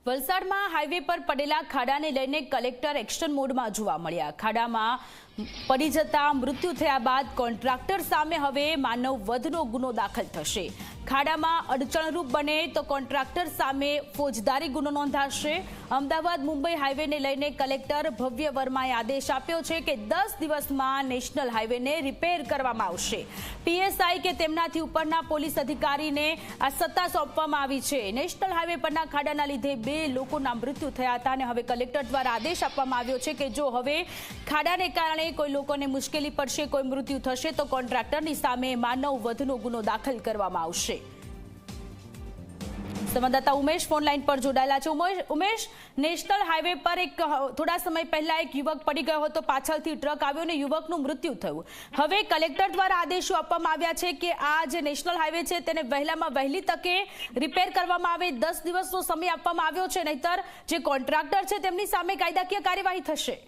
વલસાડમાં હાઈવે પર પડેલા ખાડાને લઈને કલેક્ટર એક્શન મોડમાં જોવા મળ્યા। ખાડામાં પડી જતા મૃત્યુ થયા બાદ કોન્ટ્રાક્ટર સામે હવે માનવ વધનો ગુનો દાખલ થશે। ખાડામાં અડચણરૂપ બને તો કોન્ટ્રાક્ટર સામે ફોજદારી ગુનો નોંધાશે। અમદાવાદ મુંબઈ હાઈવેને લઈને કલેક્ટર ભવ્ય વર્માએ આદેશ આપ્યો છે કે 10 દિવસમાં નેશનલ હાઈવેને રિપેર કરવામાં આવશે। પીએસઆઈ કે તેમનાથી ઉપરના પોલીસ અધિકારીને આ સત્તા સોંપવામાં આવી છે। નેશનલ હાઈવે પરના ખાડાના લીધે 2 લોકોના મૃત્યુ થયા હતા અને હવે કલેક્ટર દ્વારા આદેશ આપવામાં આવ્યો છે કે જો હવે ખાડાને કારણે કોઈ લોકોને મુશ્કેલી પડશે, કોઈ મૃત્યુ થશે તો કોન્ટ્રાક્ટરની સામે માનવ વધનો ગુનો દાખલ કરવામાં આવશે। સંવાદદાતા ઉમેશ ફોન લાઈન પર જોડાયેલા છે। ઉમેશ, નેશનલ હાઈવે પર થોડા સમય પહેલા એક યુવક પડી ગયો હતો, પાછળથી ટ્રક આવ્યો અને યુવકનું મૃત્યુ થયું। હવે કલેક્ટર દ્વારા આદેશો આપવામાં આવ્યા છે કે આ જે નેશનલ હાઈવે છે તેને વહેલામાં વહેલી તકે રિપેર કરવામાં આવે। 10 દિવસનો સમય આપવામાં આવ્યો છે, નહીતર જે કોન્ટ્રાક્ટર છે તેમની સામે કાયદાકીય કાર્યવાહી થશે।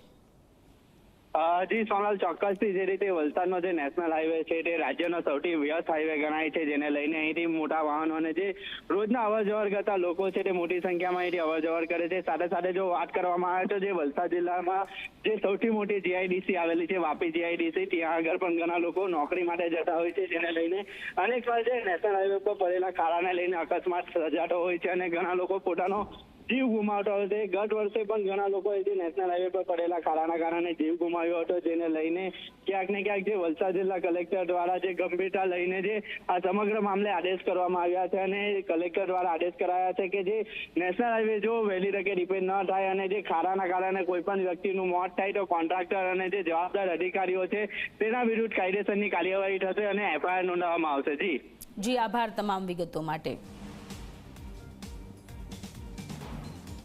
જી સોનલ, ચોક્કસથી જે રીતે વલસાડનો જે નેશનલ હાઈવે છે તે રાજ્યનો સૌથી વ્યસ્ત હાઈવે ગણાય છે, જેને લઈને અહીંથી મોટા વાહનો અને જે રોજના અવર જવર કરતા લોકો છે તે મોટી સંખ્યામાં અહીંથી અવર જવર કરે છે। સાથે સાથે જો વાત કરવામાં આવે તો જે વલસાડ જિલ્લામાં જે સૌથી મોટી જીઆઈડીસી આવેલી છે, વાપી જીઆઈડીસી, ત્યાં આગળ પણ ઘણા લોકો નોકરી માટે જતા હોય છે, જેને લઈને અનેક વાર જે નેશનલ હાઈવે પર પડેલા ખાડાને લઈને અકસ્માત સર્જાતો હોય છે અને ઘણા લોકો પોતાનો જીવ ગુમાવતો હતો। ગત વર્ષે પણ ઘણા લોકો નેશનલ હાઈવે પર પડેલા ખાડાના કારણે જીવ ગુમાવ્યો હતો, જેને લઈને ક્યાંક ને ક્યાંક જે વલસાડ જિલ્લા કલેક્ટર દ્વારા જે ગંભીરતા લઈને જે આ સમગ્ર મામલે આદેશ કરવામાં આવ્યા છે અને કલેક્ટર દ્વારા આદેશ કરાયા છે કે જે નેશનલ હાઈવે જો વહેલી તકે રિપેર ન થાય અને જે ખાડાના કારણે કોઈ પણ વ્યક્તિનું મોત થાય તો કોન્ટ્રાક્ટર અને જે જવાબદાર અધિકારીઓ છે તેના વિરુદ્ધ કાયદેસરની કાર્યવાહી થશે અને એફઆઈઆર નોંધવામાં આવશે। જી આભાર તમામ વિગતો માટે।